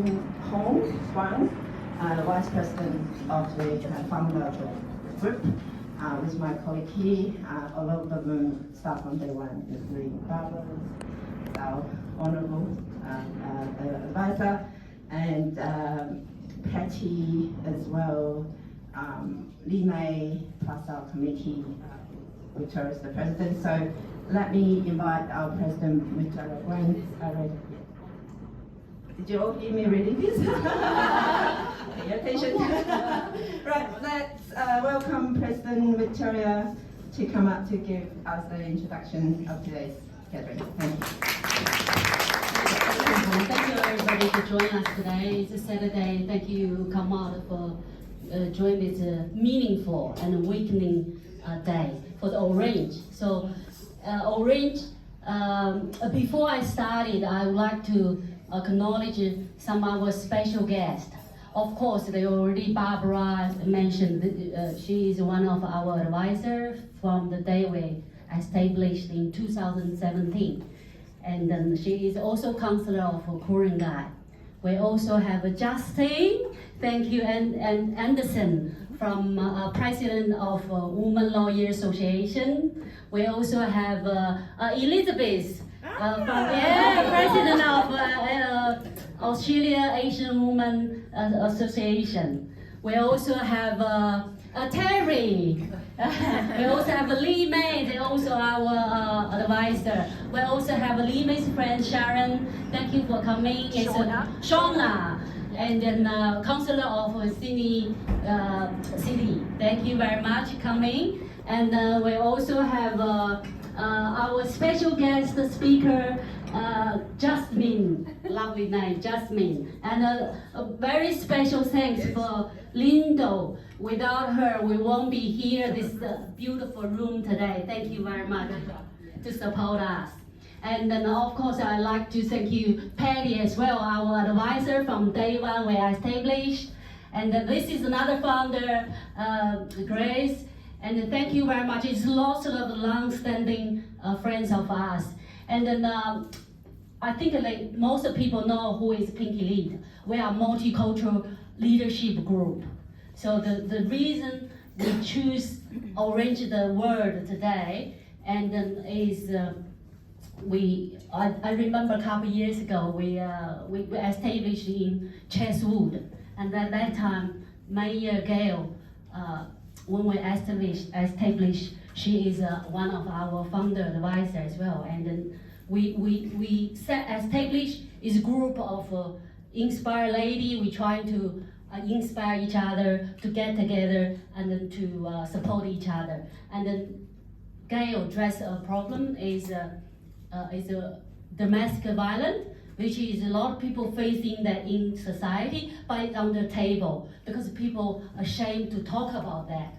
Hong Huang, Vice President of the Honourable Group, with my colleague here, all over the room, start from day one, including Barbara, our Honourable Advisor, and Patty as well, Lee May, plus our committee, Victoria is the President. So let me invite our President, Victoria Gwen. Did you all hear me reading this? Pay attention. Right, let's welcome President Victoria to come up to give us the introduction of today's gathering. Thank you. Thank you everybody for joining us today. It's a Saturday. Thank you, come out for joining this meaningful and awakening day for the Orange. So Orange, before I started, I would like to acknowledge some of our special guests. Of course, they already, Barbara mentioned, she is one of our advisors from the day we established in 2017. And then she is also counselor of Ku-ring-gai. We also have Justin, thank you, and Anderson from President of Women Lawyer Association. We also have Elizabeth from President of Australia Asian Women Association. We also have Terry. We also have Lee May, they also our advisor. We also have Lee May's friend Sharon. Thank you for coming. It's Shauna, and then Councillor of Sydney City. Thank you very much coming. And we also have our special guest speaker, Jasmine, lovely name, Jasmine. And a very special thanks for Lindo. Without her, we won't be here, this beautiful room today. Thank you very much to support us. And then of course, I'd like to thank you, Patty, as well, our advisor from day one we established. And this is another founder, Grace. And thank you very much. It's lots of long-standing friends of us. And then I think like most people know who is Pinky Lead. We are a multicultural leadership group. So the reason we choose Orange the word today, and then is I remember a couple years ago we established in Cheswood, and at that time Mayor Gail, when we established, she is one of our founder advisors as well, and then we established is a group of inspired lady. We try to inspire each other to get together and then to support each other. And then Gail addressed a problem is a domestic violence, which is a lot of people facing that in society, but it's on the table because people are ashamed to talk about that.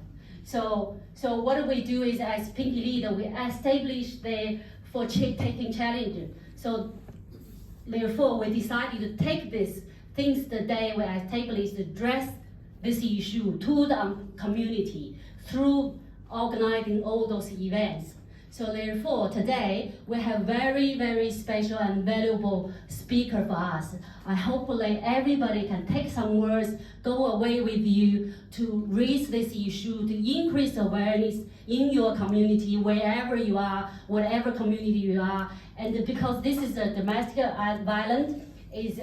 So what we do is, as Pinky Leader, we establish there for taking challenge. So therefore, we decided to take this things today we established to address this issue to the community through organizing all those events. So therefore, today we have very, very special and valuable speaker for us. I hopefully everybody can take some words, go away with you to raise this issue, to increase awareness in your community, wherever you are, whatever community you are. And because this is a domestic violence, is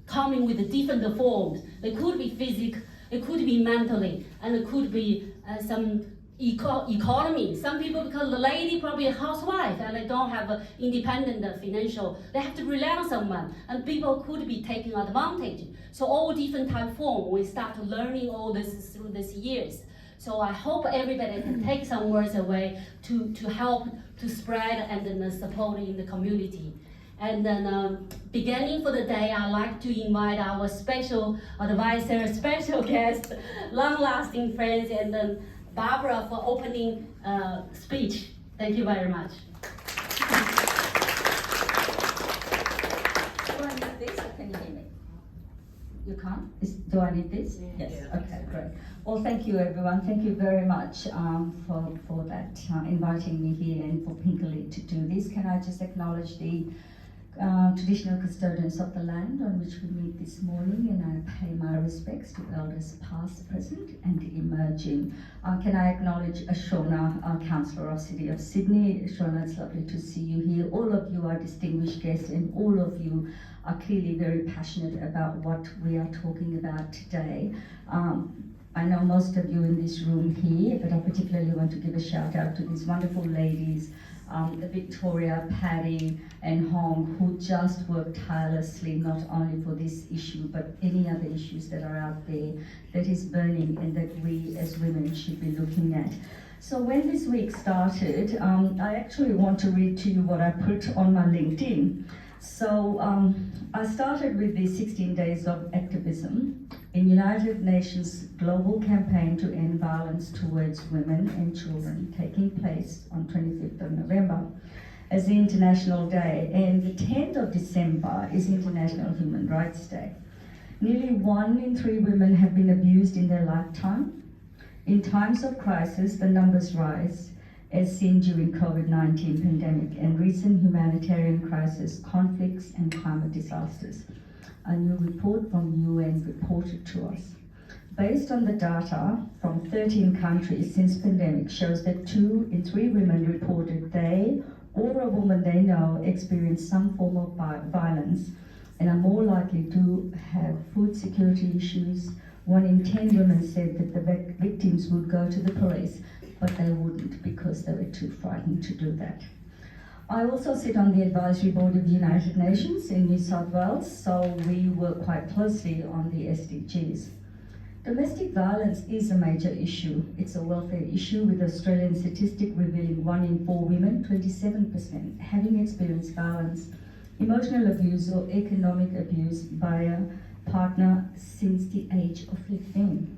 coming with different forms. It could be physical, it could be mentally, and it could be some economy. Some people, because the lady probably a housewife and they don't have a independent financial, they have to rely on someone, and people could be taking advantage. So all different type form, we start learning all this through these years. So I hope everybody can take some words away to help to spread and then support in the community. And then beginning for the day, I'd like to invite our special advisor, special guest, long-lasting friends, and then Barbara for opening speech. Thank you very much. Do I need this or can you hear me? You can't? Do I need this? Yes. Okay, great. Well, thank you everyone. Thank you very much for that, inviting me here and for Pinkley to do this. Can I just acknowledge the traditional custodians of the land on which we meet this morning? gathering, and I pay my respects to elders past, present, and emerging. Can I acknowledge Shona, Councillor of City of Sydney? Shona, it's lovely to see you here. All of you are distinguished guests, and all of you are clearly very passionate about what we are talking about today. I know most of you in this room here, but I particularly want to give a shout out to these wonderful ladies, Victoria, Patty, and Hong, who just work tirelessly not only for this issue, but any other issues that are out there that is burning and that we as women should be looking at. So when this week started, I actually want to read to you what I put on my LinkedIn. So I started with the 16 days of activism in United Nations global campaign to end violence towards women and children, taking place on 25th of November as the International Day, and the 10th of December is International Human Rights Day. Nearly 1 in 3 women have been abused in their lifetime. In times of crisis, the numbers rise, as seen during COVID-19 pandemic and recent humanitarian crisis, conflicts and climate disasters. A new report from UN reported to us. Based on the data from 13 countries since pandemic shows that 2 in 3 women reported they or a woman they know experienced some form of violence and are more likely to have food security issues. 1 in 10 women said that the victims would go to the police, but they wouldn't because they were too frightened to do that. I also sit on the advisory board of the United Nations in New South Wales, so we work quite closely on the SDGs. Domestic violence is a major issue. It's a welfare issue, with Australian statistic revealing 1 in 4 women, 27%, having experienced violence, emotional abuse or economic abuse by a partner since the age of 15.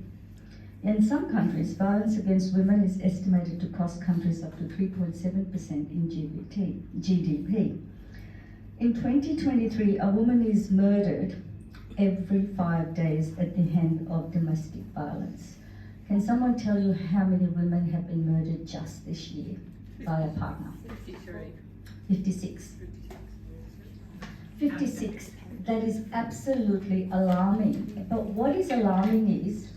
In some countries, violence against women is estimated to cost countries up to 3.7% in GDP. In 2023, a woman is murdered every 5 days at the hand of domestic violence. Can someone tell you how many women have been murdered just this year by a partner? 56. 56. That is absolutely alarming. But what is alarming is,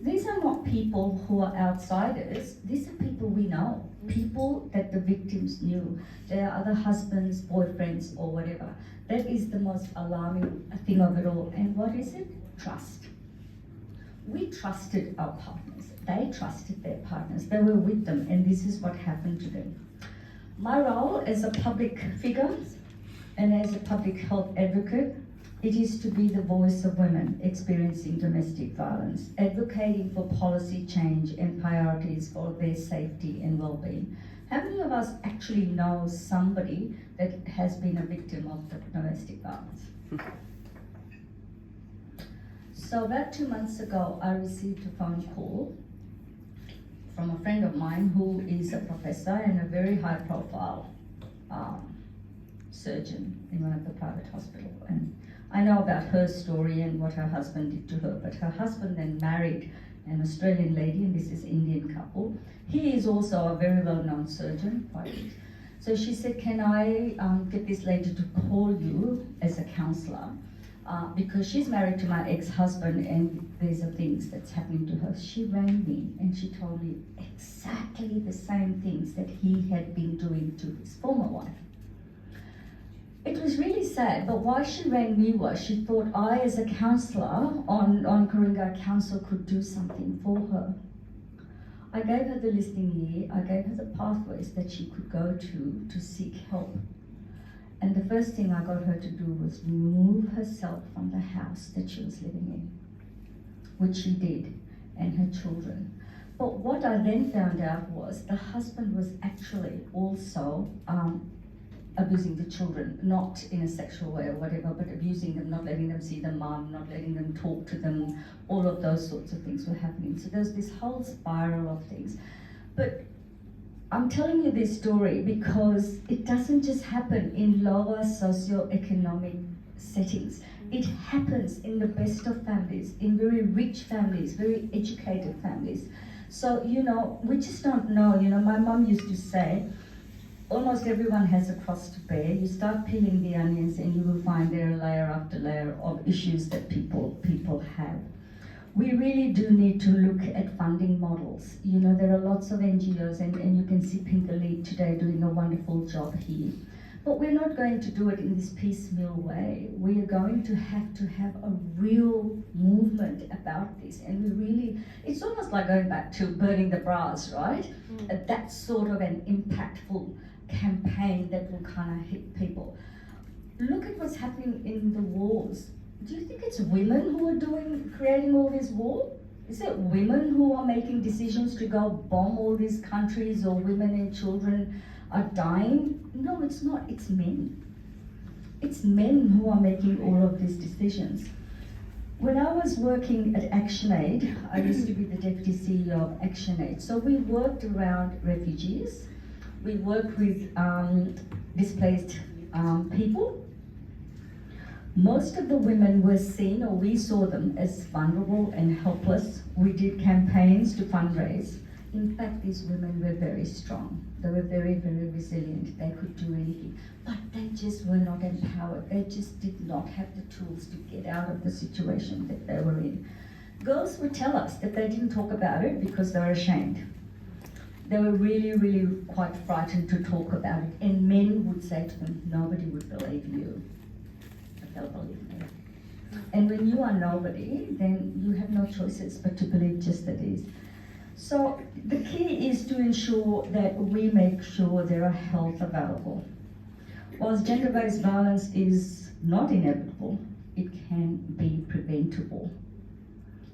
these are not people who are outsiders. These are people we know, people that the victims knew. They are other husbands, boyfriends, or whatever. That is the most alarming thing of it all. And what is it? Trust. We trusted our partners. They trusted their partners. They were with them, and this is what happened to them. My role as a public figure and as a public health advocate, it is to be the voice of women experiencing domestic violence, advocating for policy change and priorities for their safety and well-being. How many of us actually know somebody that has been a victim of domestic violence? So about 2 months ago, I received a phone call from a friend of mine who is a professor and a very high-profile surgeon in one of the private hospitals. And I know about her story and what her husband did to her, but her husband then married an Australian lady, and this is an Indian couple. He is also a very well-known surgeon. So she said, can I get this lady to call you as a counsellor? Because she's married to my ex-husband and there's things that's happening to her. She rang me and she told me exactly the same things that he had been doing to his former wife. It was really sad, but why she rang me was she thought I, as a counsellor on Ku-ring-gai Council, could do something for her. I gave her the listing here, I gave her the pathways that she could go to seek help. And the first thing I got her to do was remove herself from the house that she was living in, which she did, and her children. But what I then found out was the husband was actually also abusing the children, not in a sexual way or whatever, but abusing them, not letting them see the mum, not letting them talk to them, all of those sorts of things were happening. So there's this whole spiral of things. But I'm telling you this story because it doesn't just happen in lower socioeconomic settings. It happens in the best of families, in very rich families, very educated families. So, we just don't know. My mum used to say, almost everyone has a cross to bear. You start peeling the onions and you will find there are layer after layer of issues that people have. We really do need to look at funding models. You know, there are lots of NGOs and you can see Pinker Lead today doing a wonderful job here. But we're not going to do it in this piecemeal way. We are going to have a real movement about this. And we really, it's almost like going back to burning the bras, right? That's sort of an impactful campaign that will kind of hit people. Look at what's happening in the wars. Do you think it's women who are creating all this war? Is it women who are making decisions to go bomb all these countries, or women and children are dying? No, it's not, it's men. It's men who are making all of these decisions. When I was working at ActionAid, I used to be the Deputy CEO of ActionAid. So we worked around refugees, we worked with displaced people. Most of the women were seen, or we saw them, as vulnerable and helpless. We did campaigns to fundraise. In fact, these women were very strong. They were very, very resilient. They could do anything. But they just were not empowered. They just did not have the tools to get out of the situation that they were in. Girls would tell us that they didn't talk about it because they were ashamed. They were really, really quite frightened to talk about it. And men would say to them, nobody would believe you. But they'll believe me. And when you are nobody, then you have no choices but to believe just that is. So the key is to ensure that we make sure there are health available. Whilst gender-based violence is not inevitable, it can be preventable.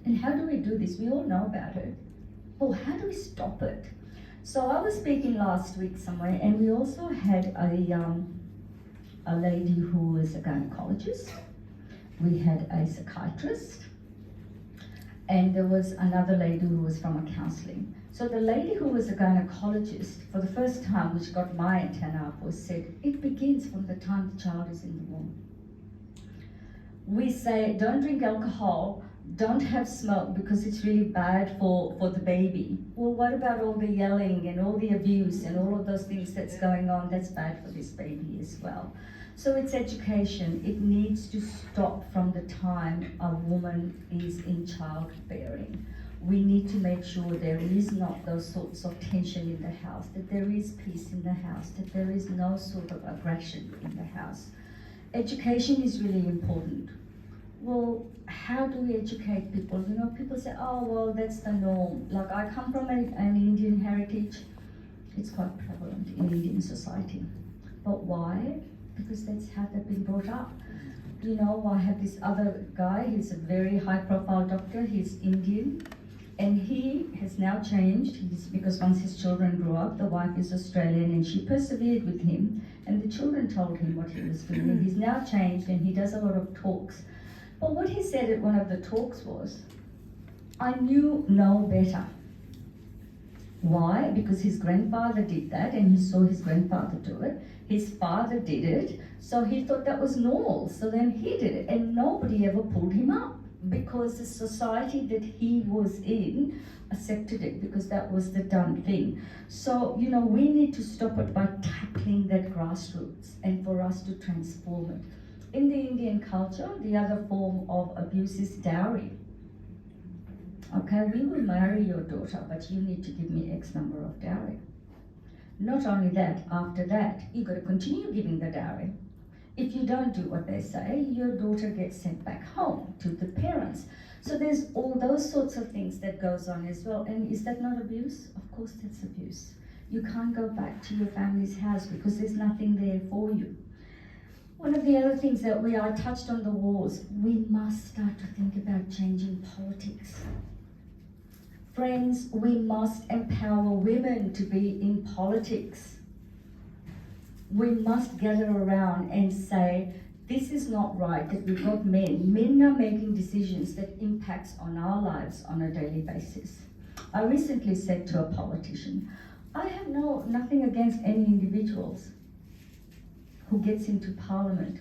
And how do we do this? We all know about it. Well, how do we stop it? So I was speaking last week somewhere, and we also had a lady who was a gynecologist. We had a psychiatrist. And there was another lady who was from a counselling. So the lady who was a gynecologist, for the first time, which got my antenna up, was said, it begins from the time the child is in the womb. We say, don't drink alcohol, don't have smoke because it's really bad for the baby. Well, what about all the yelling and all the abuse and all of those things that's going on? That's bad for this baby as well. So it's education. It needs to stop from the time a woman is in childbearing. We need to make sure there is not those sorts of tension in the house, that there is peace in the house, that there is no sort of aggression in the house. Education is really important. Well, how do we educate people? You know, people say, oh, well, that's the norm. Like, I come from an Indian heritage. It's quite prevalent in Indian society. But why? Because that's how they've been brought up. You know, I have this other guy, he's a very high-profile doctor, he's Indian, and he has now changed. Because once his children grew up, the wife is Australian, and she persevered with him, and the children told him what he was doing. He's now changed, and he does a lot of talks. But what he said at one of the talks was, I knew no better. Why? Because his grandfather did that, and he saw his grandfather do it. His father did it, so he thought that was normal. So then he did it, and nobody ever pulled him up because the society that he was in accepted it because that was the done thing. So, you know, we need to stop it by tackling that grassroots and for us to transform it. In the Indian culture, the other form of abuse is dowry. Okay, we will marry your daughter, but you need to give me X number of dowry. Not only that, after that, you've got to continue giving the dowry. If you don't do what they say, your daughter gets sent back home to the parents. So there's all those sorts of things that goes on as well. And is that not abuse? Of course that's abuse. You can't go back to your family's house because there's nothing there for you. One of the other things that I touched on the wars, we must start to think about changing politics. Friends, we must empower women to be in politics. We must gather around and say, this is not right that we've got men. Men are making decisions that impacts on our lives on a daily basis. I recently said to a politician, I have nothing against any individuals who gets into parliament,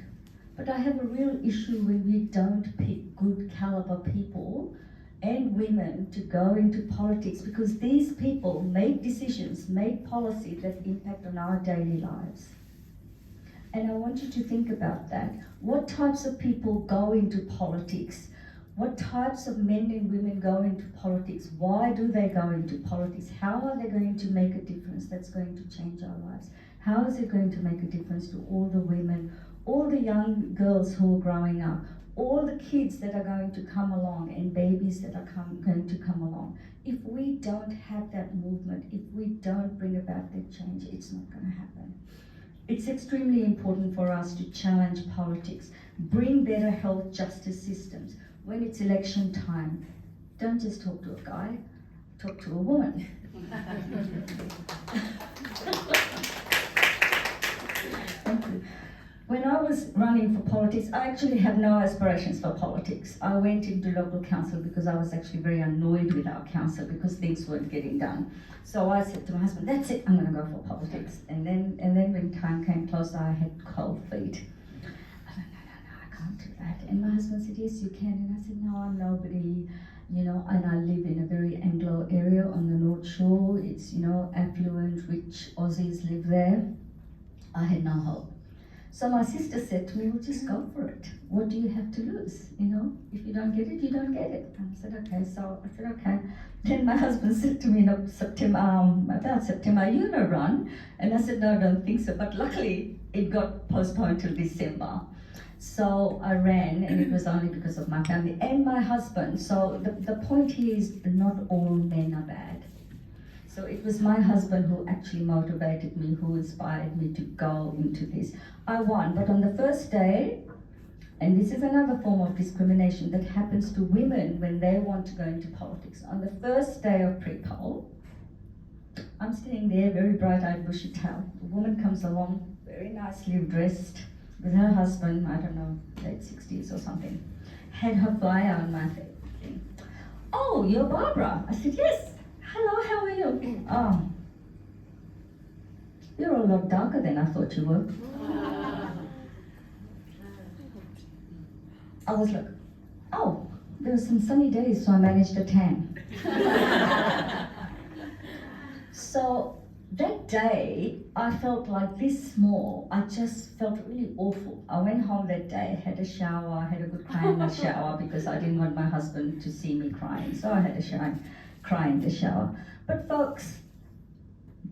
but I have a real issue when we don't pick good caliber people and women to go into politics, because these people make decisions, make policy that impact on our daily lives. And I want you to think about that. What types of people go into politics? What types of men and women go into politics? Why do they go into politics? How are they going to make a difference that's going to change our lives? How is it going to make a difference to all the women, all the young girls who are growing up, all the kids that are going to come along and babies that are going to come along? If we don't have that movement, if we don't bring about that change, it's not going to happen. It's extremely important for us to challenge politics, bring better health justice systems. When it's election time, don't just talk to a guy, talk to a woman. Thank you. When I was running for politics, I actually had no aspirations for politics. I went into local council because I was actually very annoyed with our council because things weren't getting done. So I said to my husband, that's it, I'm going to go for politics. And then when time came close, I had cold feet. I said, no, I can't do that. And my husband said, yes, you can. And I said, no, I'm nobody, and I live in a very Anglo area on the North Shore. It's, affluent, rich Aussies live there. I had no hope. So my sister said to me, well, just go for it. What do you have to lose? If you don't get it, you don't get it. And I said, okay. So I said, okay. Then my husband said to me in about September, are you gonna run? And I said, no, I don't think so. But luckily, it got postponed till December. So I ran, and it was only because of my family and my husband. So the point here is not all men are bad. So it was my husband who actually motivated me, who inspired me to go into this. I won, but on the first day, and this is another form of discrimination that happens to women when they want to go into politics. On the first day of pre-poll, I'm sitting there, very bright-eyed, bushy-tailed. A woman comes along, very nicely dressed, with her husband, I don't know, late 60s or something, had her flyer on my thing. Oh, you're Barbara. I said, yes. Hello, how are you? Oh, you're a lot darker than I thought you were. I was like, oh, there were some sunny days, so I managed a tan. So that day, I felt like this small. I just felt really awful. I went home that day, had a shower, had a good cry in the shower because I didn't want my husband to see me crying. So I had a shower, cry in the shower. But folks,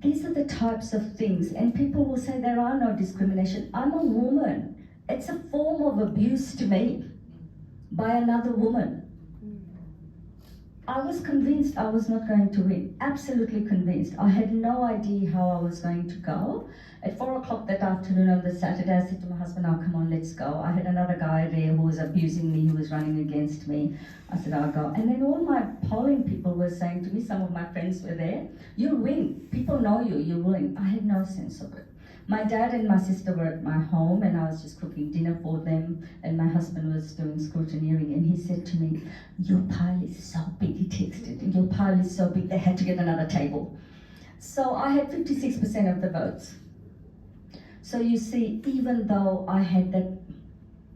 these are the types of things, and people will say there are no discrimination. I'm a woman. It's a form of abuse to me by another woman. I was convinced I was not going to win, absolutely convinced. I had no idea how I was going to go. At 4 o'clock that afternoon on the Saturday, I said to my husband, oh, come on, let's go. I had another guy there who was abusing me, who was running against me. I said, I'll go. And then all my polling people were saying to me, some of my friends were there, you'll win. People know you, you'll win. I had no sense of it. My dad and my sister were at my home, and I was just cooking dinner for them, and my husband was doing scrutineering, and he said to me, your pile is so big, he texted, your pile is so big, they had to get another table. So I had 56% of the votes. So you see, even though I had that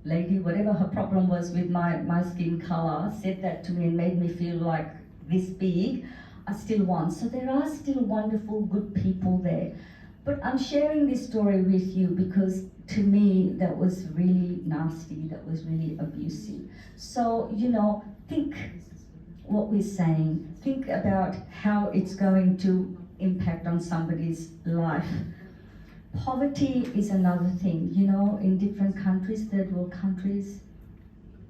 lady, whatever her problem was with my skin color, said that to me and made me feel like this big, I still won. So there are still wonderful, good people there. But I'm sharing this story with you because to me, that was really nasty, that was really abusive. So, think what we're saying, think about how it's going to impact on somebody's life. Poverty is another thing, in different countries, third world countries,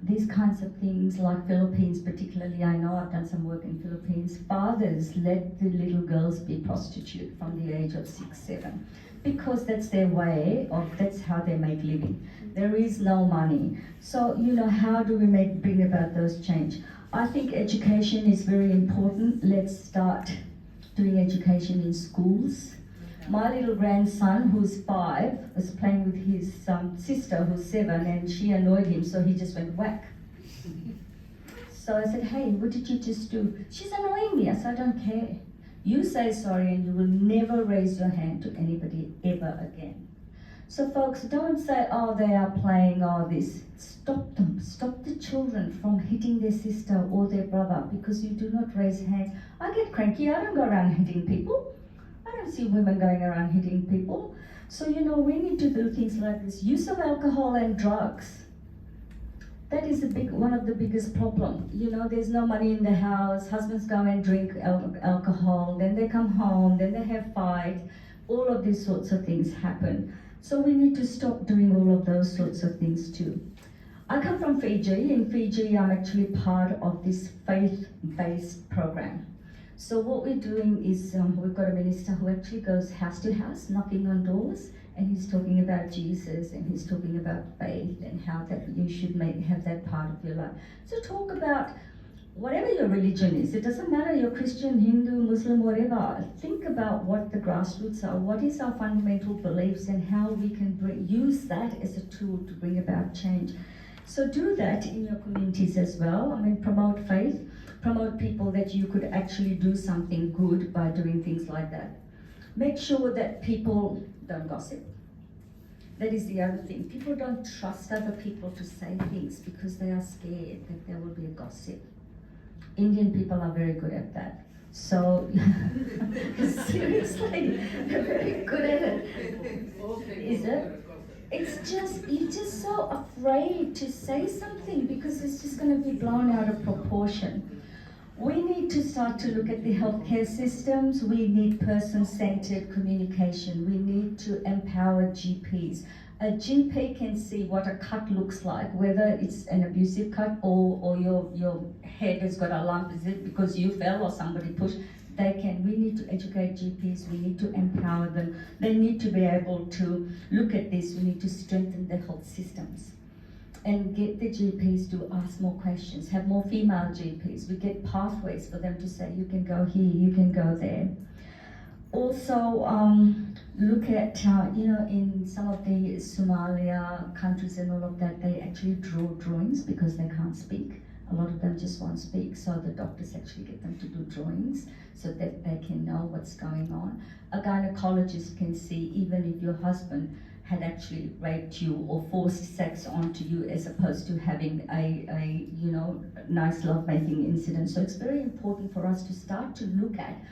these kinds of things, like Philippines particularly, I know I've done some work in Philippines, fathers let the little girls be prostitute from the age of 6, 7, because that's their way that's how they make living. There is no money. So, how do we bring about those change? I think education is very important. Let's start doing education in schools. My little grandson, who's 5, was playing with his sister, who's 7, and she annoyed him, so he just went whack. So I said, hey, what did you just do? She's annoying me. I said, I don't care. You say sorry and you will never raise your hand to anybody ever again. So folks, don't say, oh, they are playing all this. Stop them. Stop the children from hitting their sister or their brother because you do not raise hands. I get cranky. I don't go around hitting people. I don't see women going around hitting people. So, we need to do things like this. Use of alcohol and drugs. That is one of the biggest problems. There's no money in the house. Husbands go and drink alcohol. Then they come home. Then they have fight. All of these sorts of things happen. So we need to stop doing all of those sorts of things too. I come from Fiji. In Fiji, I'm actually part of this faith-based program. So what we're doing is we've got a minister who actually goes house to house, knocking on doors, and he's talking about Jesus, and he's talking about faith and how that you should have that part of your life. So talk about whatever your religion is. It doesn't matter, you're Christian, Hindu, Muslim, whatever. Think about what the grassroots are, what is our fundamental beliefs, and how we can use that as a tool to bring about change. So do that in your communities as well. Promote faith, promote people that you could actually do something good by doing things like that. Make sure that people don't gossip. That is the other thing. People don't trust other people to say things because they are scared that there will be a gossip. Indian people are very good at that. So, seriously, they're very good at it. Is it? You're just so afraid to say something because it's just going to be blown out of proportion. We need to start to look at the healthcare systems. We need person-centered communication. We need to empower GPs. A GP can see what a cut looks like, whether it's an abusive cut or your head has got a lump, is it because you fell or somebody pushed? We need to educate GPs, we need to empower them. They need to be able to look at this. We need to strengthen the health systems and get the GPs to ask more questions, have more female GPs. We get pathways for them to say, you can go here, you can go there. Also, look at, in some of the Somalia countries and all of that, they actually draw drawings because they can't speak. A lot of them just won't speak, so the doctors actually get them to do drawings so that they can know what's going on. A gynecologist can see even if your husband had actually raped you or forced sex onto you as opposed to having a nice lovemaking incident. So it's very important for us to start to look at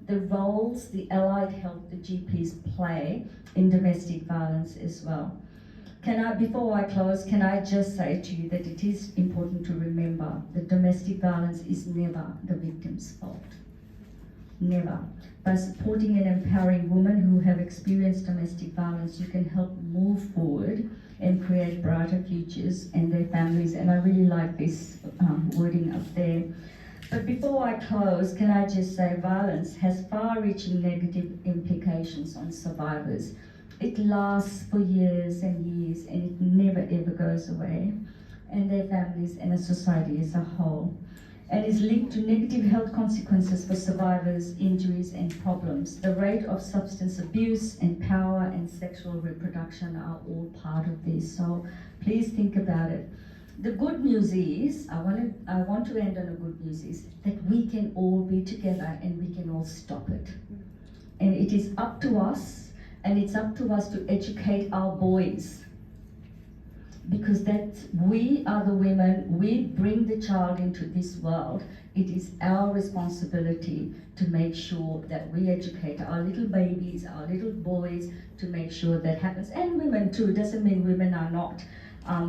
the roles the allied health, the GPs play in domestic violence as well. Before I close, can I just say to you that it is important to remember that domestic violence is never the victim's fault. Never. By supporting and empowering women who have experienced domestic violence, you can help move forward and create brighter futures and their families. And I really like this wording up there. But before I close, can I just say violence has far-reaching negative implications on survivors. It lasts for years and years, and it never ever goes away, and their families and a society as a whole, and is linked to negative health consequences for survivors, injuries and problems. The rate of substance abuse and power and sexual reproduction are all part of this, so please think about it. The good news is, I want to end on a good news is that we can all be together and we can all stop it. And it is up to us. And it's up to us to educate our boys, because we are the women, we bring the child into this world. It is our responsibility to make sure that we educate our little babies, our little boys, to make sure that happens. And women too, doesn't mean women are not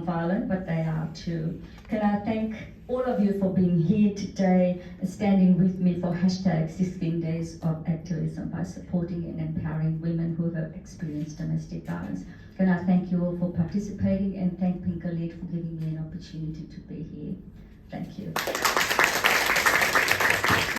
violent, but they are too. Can I thank all of you for being here today and standing with me for hashtag 16 Days of Activism by supporting and empowering women who have experienced domestic violence. Can I thank you all for participating and thank Pinkalit for giving me an opportunity to be here. Thank you.